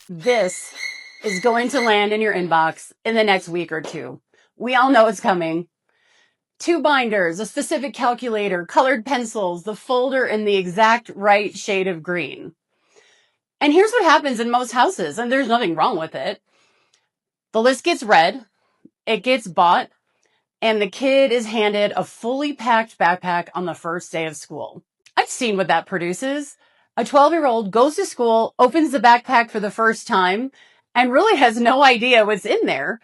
This is going to land in your inbox in the next week or two. We all know it's coming. 2 binders, a specific calculator, colored pencils, the folder in the exact right shade of green. And here's what happens in most houses, and there's nothing wrong with it. The list gets read, it gets bought, and the kid is handed a fully packed backpack on the first day of school. I've seen what that produces. A 12-year-old goes to school, opens the backpack for the first time, and really has no idea what's in there,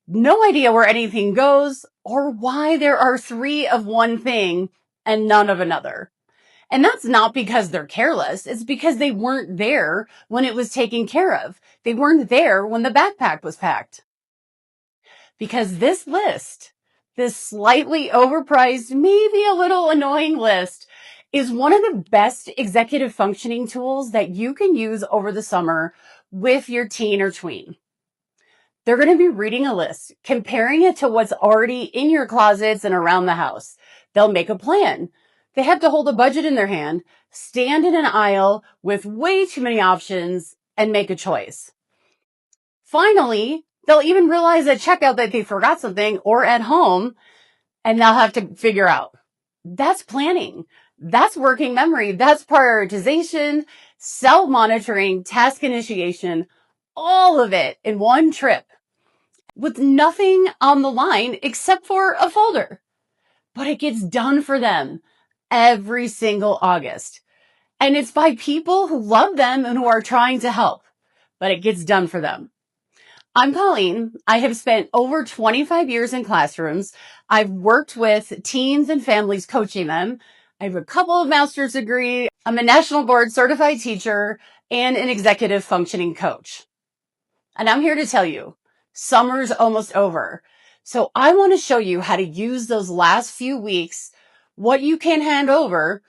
no idea where anything goes, or why there are 3 of one thing and none of another. And that's not because they're careless. It's because they weren't there when it was taken care of. They weren't there when the backpack was packed. Because this list, this slightly overpriced, maybe a little annoying list, is one of the best executive functioning tools that you can use over the summer with your teen or tween. They're going to be reading a list, comparing it to what's already in your closets and around the house. They'll make a plan. They have to hold a budget in their hand, stand in an aisle with way too many options, and make a choice. Finally, they'll even realize at checkout that they forgot something or at home, and they'll have to figure out. That's planning. That's working memory. That's prioritization, self-monitoring, task initiation, all of it in one trip with nothing on the line except for a folder. But it gets done for them every single August. And it's by people who love them and who are trying to help, but it gets done for them. I'm Colleen. I have spent over 25 years in classrooms. I've worked with teens and families coaching them. I have a couple of master's degrees. I'm a national board certified teacher and an executive functioning coach. And I'm here to tell you, summer's almost over. So I want to show you how to use those last few weeks, what you can hand over,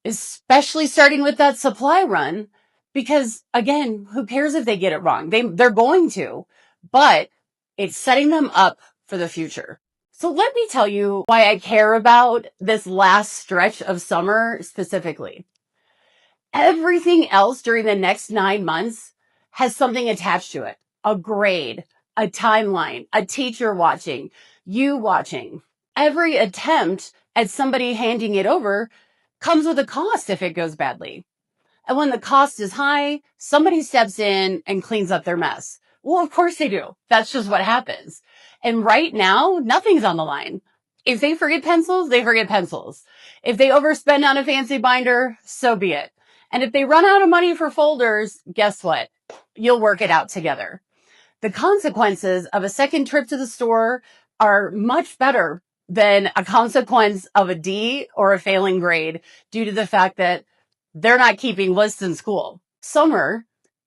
especially starting with that supply run. Because again, who cares if they get it wrong? They're going to, but it's setting them up for the future. So let me tell you why I care about this last stretch of summer specifically. Everything else during the next 9 months has something attached to it. A grade, a timeline, a teacher watching, you watching. Every attempt at somebody handing it over comes with a cost if it goes badly. And when the cost is high, somebody steps in and cleans up their mess. Well, of course they do. That's just what happens. And right now, nothing's on the line. If they forget pencils, they forget pencils. If they overspend on a fancy binder, so be it. And if they run out of money for folders, guess what? You'll work it out together. The consequences of a second trip to the store are much better than a consequence of a D or a failing grade due to the fact that they're not keeping lists in school. Summer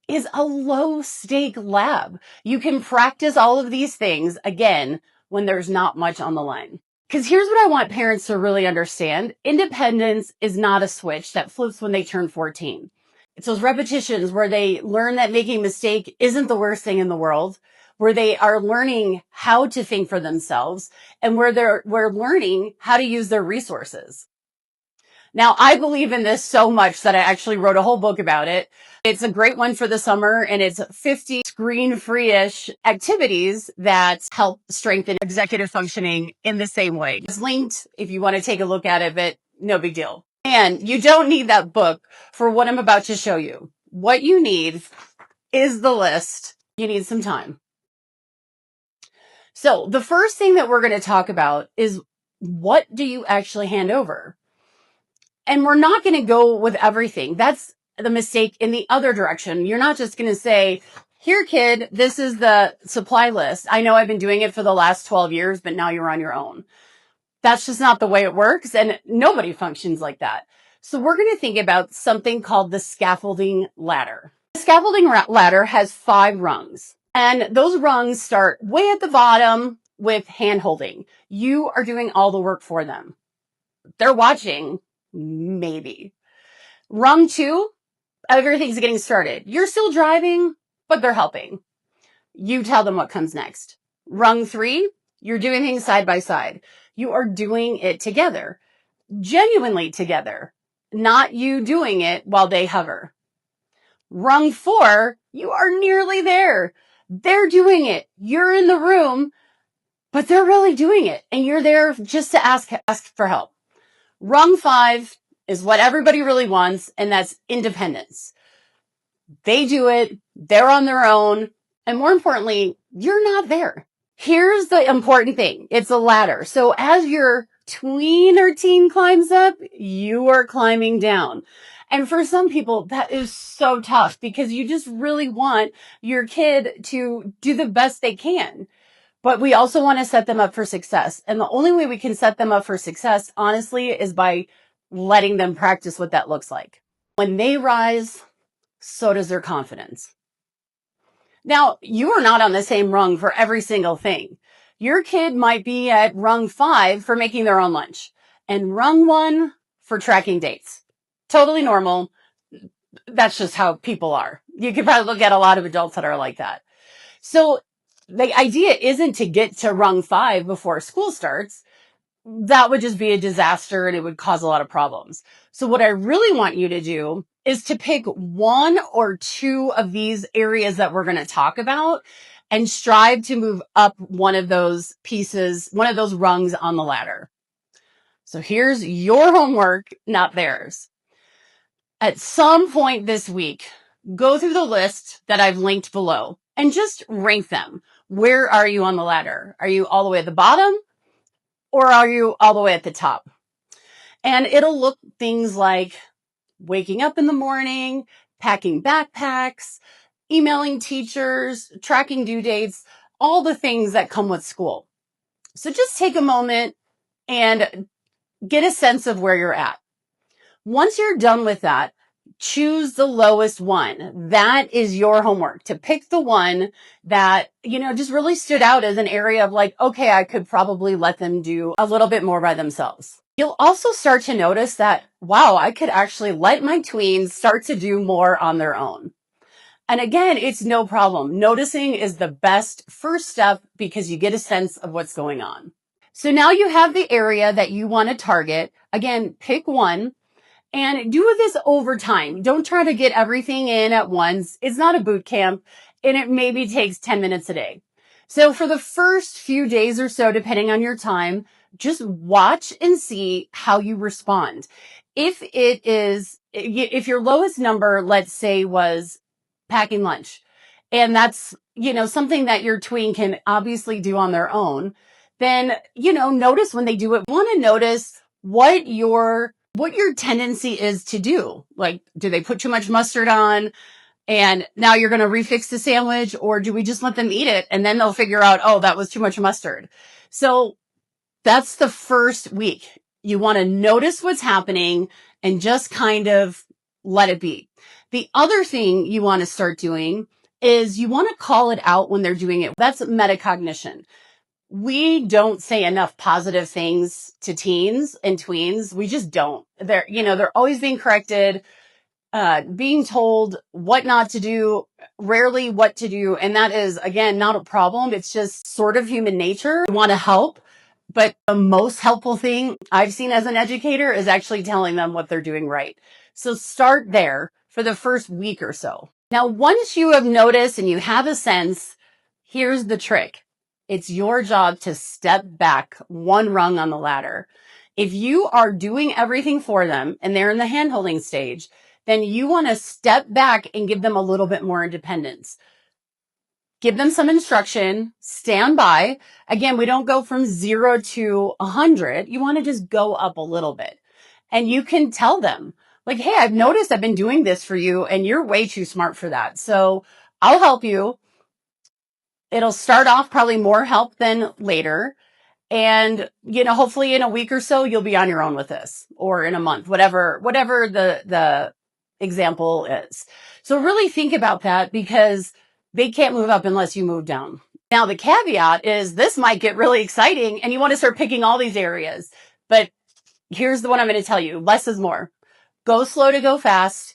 is a low stake lab. You can practice all of these things again when there's not much on the line. Because here's what I want parents to really understand. Independence is not a switch that flips when they turn 14. It's those repetitions where they learn that making a mistake isn't the worst thing in the world, where they are learning how to think for themselves, and where we're learning how to use their resources. Now, I believe in this so much that I actually wrote a whole book about it. It's a great one for the summer, and it's 50 screen-free-ish activities that help strengthen executive functioning in the same way. It's linked if you want to take a look at it, but no big deal. And you don't need that book for what I'm about to show you. What you need is the list. You need some time. So the first thing that we're going to talk about is, what do you actually hand over? And we're not going to go with everything. That's the mistake in the other direction. You're not just going to say, here, kid, this is the supply list. I know I've been doing it for the last 12 years, but now you're on your own. That's just not the way it works. And nobody functions like that. So we're going to think about something called the scaffolding ladder. The scaffolding ladder has 5 rungs. And those rungs start way at the bottom with hand holding. You are doing all the work for them. They're watching. Maybe. Rung 2, everything's getting started. You're still driving, but they're helping. You tell them what comes next. Rung 3, you're doing things side by side. You are doing it together. Genuinely together. Not you doing it while they hover. Rung 4, you are nearly there. They're doing it. You're in the room, but they're really doing it. And you're there just to ask for help. Rung 5 is what everybody really wants, and that's independence. They do it. They're on their own. And more importantly, you're not there. Here's the important thing. It's a ladder. So as your tween or teen climbs up, you are climbing down. And for some people, that is so tough because you just really want your kid to do the best they can. But we also want to set them up for success. And the only way we can set them up for success, honestly, is by letting them practice what that looks like. When they rise, so does their confidence. Now, you are not on the same rung for every single thing. Your kid might be at rung 5 for making their own lunch and rung 1 for tracking dates. Totally normal. That's just how people are. You could probably look at a lot of adults that are like that. So the idea isn't to get to rung 5 before school starts. That would just be a disaster and it would cause a lot of problems. So what I really want you to do is to pick 1 or 2 of these areas that we're going to talk about and strive to move up one of those pieces, one of those rungs on the ladder. So here's your homework, not theirs. At some point this week, go through the list that I've linked below and just rank them. Where are you on the ladder? Are you all the way at the bottom? Or are you all the way at the top? And it'll look things like waking up in the morning, packing backpacks, emailing teachers, tracking due dates, all the things that come with school. So just take a moment and get a sense of where you're at. Once you're done with that, choose the lowest one. That is your homework, to pick the one that, just really stood out as an area of like, okay, I could probably let them do a little bit more by themselves. You'll also start to notice that, wow, I could actually let my tweens start to do more on their own. And again, it's no problem. Noticing is the best first step because you get a sense of what's going on. So now you have the area that you want to target. Again, pick one. And do this over time. Don't try to get everything in at once. It's not a boot camp, and it maybe takes 10 minutes a day. So for the first few days or so, depending on your time, just watch and see how you respond. If your lowest number, let's say, was packing lunch, and that's, something that your tween can obviously do on their own, then, notice when they do it. Want to notice what your tendency is to do. Like, do they put too much mustard on and now you're going to refix the sandwich, or do we just let them eat it and then they'll figure out, oh, that was too much mustard? So that's the first week. You want to notice what's happening and just kind of let it be. The other thing you want to start doing is you want to call it out when they're doing it. That's metacognition. We don't say enough positive things to teens and tweens. We just don't. They're always being corrected, being told what not to do, rarely what to do. And that is, again, not a problem. It's just sort of human nature. We want to help. But the most helpful thing I've seen as an educator is actually telling them what they're doing right. So start there for the first week or so. Now, once you have noticed and you have a sense, here's the trick. It's your job to step back 1 rung on the ladder. If you are doing everything for them and they're in the hand-holding stage, then you want to step back and give them a little bit more independence. Give them some instruction, stand by. Again, we don't go from 0 to 100. You want to just go up a little bit. And you can tell them, like, hey, I've noticed I've been doing this for you and you're way too smart for that. So I'll help you. It'll start off probably more help than later. And, hopefully in a week or so, you'll be on your own with this, or in a month, whatever the example is. So really think about that, because they can't move up unless you move down. Now, the caveat is this might get really exciting and you want to start picking all these areas. But here's the one I'm going to tell you. Less is more. Go slow to go fast.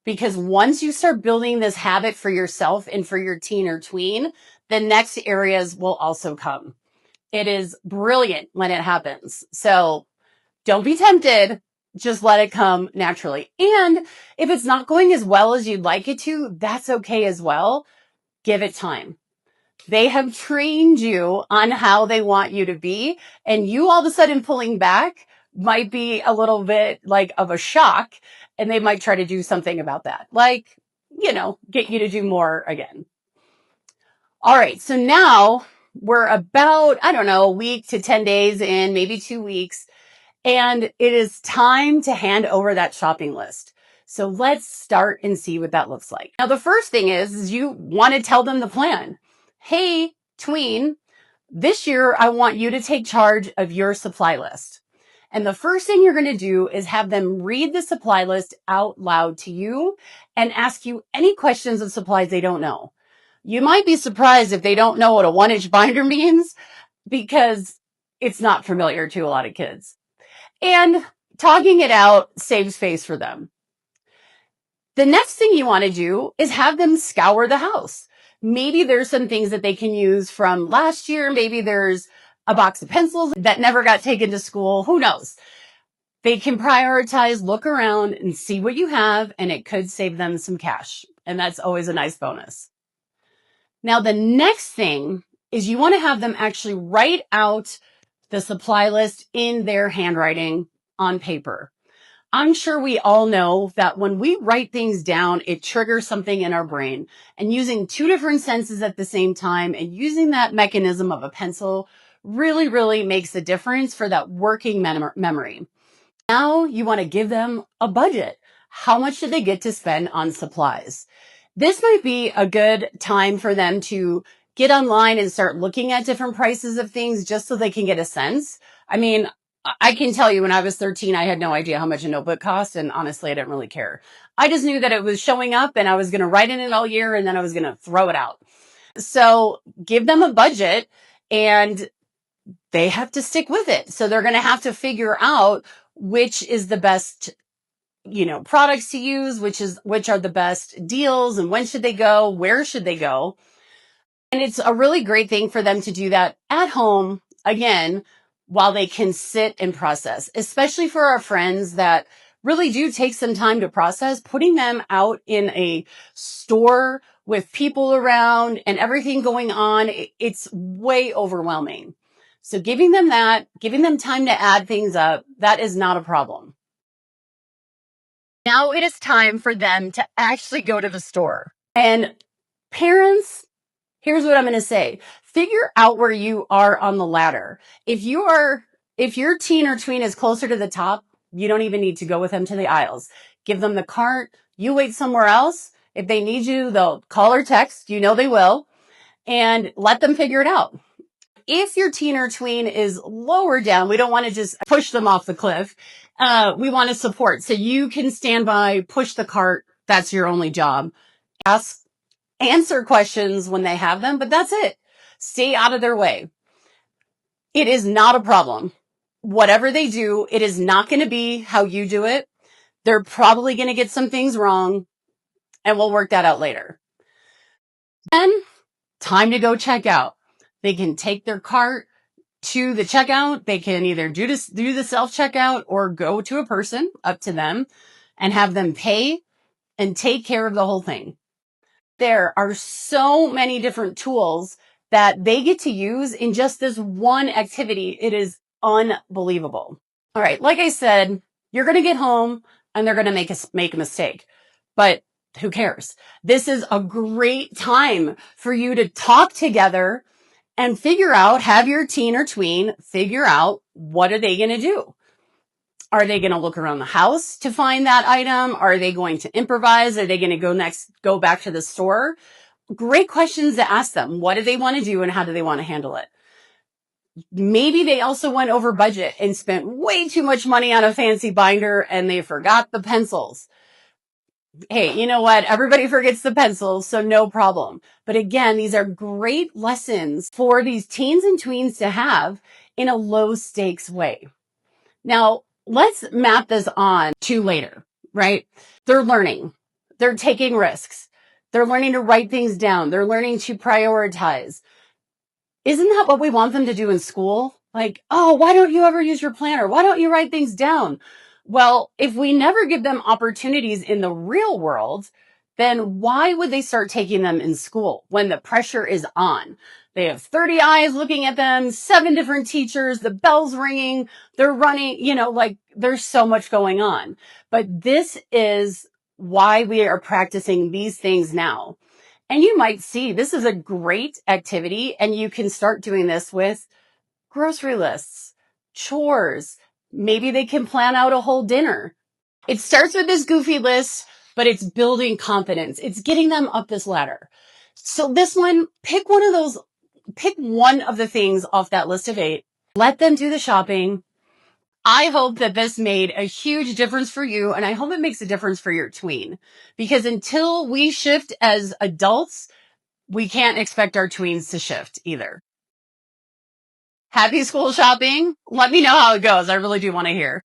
Because once you start building this habit for yourself and for your teen or tween, the next areas will also come. It is brilliant when it happens. So don't be tempted. just let it come naturally. And if it's not going as well as you'd like it to, that's okay as well. Give it time. They have trained you on how they want you to be, and you all of a sudden pulling back might be a little bit like of a shock, and they might try to do something about that. Like, get you to do more again. All right. So now we're about, I don't know, a week to 10 days in, maybe 2 weeks. And it is time to hand over that shopping list. So let's start and see what that looks like. Now, the first thing is you want to tell them the plan. Hey, tween, this year I want you to take charge of your supply list. And the first thing you're going to do is have them read the supply list out loud to you and ask you any questions of supplies they don't know. You might be surprised if they don't know what a 1-inch binder means because it's not familiar to a lot of kids. And talking it out saves face for them. The next thing you want to do is have them scour the house. Maybe there's some things that they can use from last year. Maybe there's a box of pencils that never got taken to school. Who knows? They can prioritize, look around and see what you have, and it could save them some cash. And that's always a nice bonus. Now, the next thing is you want to have them actually write out the supply list in their handwriting on paper. I'm sure we all know that when we write things down, it triggers something in our brain. And using 2 different senses at the same time and using that mechanism of a pencil really, really makes a difference for that working memory. Now you want to give them a budget. How much do they get to spend on supplies? This might be a good time for them to get online and start looking at different prices of things just so they can get a sense. I mean, I can tell you when I was 13, I had no idea how much a notebook cost. And honestly, I didn't really care. I just knew that it was showing up and I was going to write in it all year and then I was going to throw it out. So give them a budget and they have to stick with it. So they're going to have to figure out which is the best, products to use, which are the best deals and when should they go, where should they go. And it's a really great thing for them to do that at home, again, while they can sit and process, especially for our friends that really do take some time to process. Putting them out in a store with people around and everything going on, it's way overwhelming. So giving them time to add things up, that is not a problem. Now it is time for them to actually go to the store. And parents, here's what I'm going to say. Figure out where you are on the ladder. If your teen or tween is closer to the top, you don't even need to go with them to the aisles. Give them the cart. You wait somewhere else. If they need you, they'll call or text. You know they will. And let them figure it out. If your teen or tween is lower down, we don't want to just push them off the cliff. We want to support. So you can stand by, push the cart. That's your only job. Answer questions when they have them, but that's it. Stay out of their way. It is not a problem. Whatever they do, it is not going to be how you do it. They're probably going to get some things wrong, and we'll work that out later. Then, time to go check out. They can take their cart to the checkout. They can either do the self-checkout or go to a person, up to them, and have them pay and take care of the whole thing. There are so many different tools that they get to use in just this one activity. It is unbelievable. All right. Like I said, you're going to get home and they're going to make a mistake, but who cares? This is a great time for you to talk together and have your teen or tween figure out what are they going to do. Are they going to look around the house to find that item? Are they going to improvise? Are they going to go back to the store? Great questions to ask them. What do they want to do and how do they want to handle it? Maybe they also went over budget and spent way too much money on a fancy binder and they forgot the pencils. Hey, you know what? Everybody forgets the pencils, so no problem. But again, these are great lessons for these teens and tweens to have in a low stakes way. Now, let's map this on to later, right? They're learning. They're taking risks. They're learning to write things down. They're learning to prioritize. Isn't that what we want them to do in school? Like, oh, why don't you ever use your planner? Why don't you write things down? Well, if we never give them opportunities in the real world, then why would they start taking them in school when the pressure is on? They have 30 eyes looking at them, 7 different teachers, the bell's ringing, they're running, like there's so much going on. But this is why we are practicing these things now. And you might see this is a great activity, and you can start doing this with grocery lists, chores. Maybe they can plan out a whole dinner. It starts with this goofy list, but it's building confidence. It's getting them up this ladder. So this one, pick one of the things off that list of 8. Let them do the shopping. I hope that this made a huge difference for you, and I hope it makes a difference for your tween. Because until we shift as adults, we can't expect our tweens to shift either. Happy school shopping. Let me know how it goes. I really do want to hear.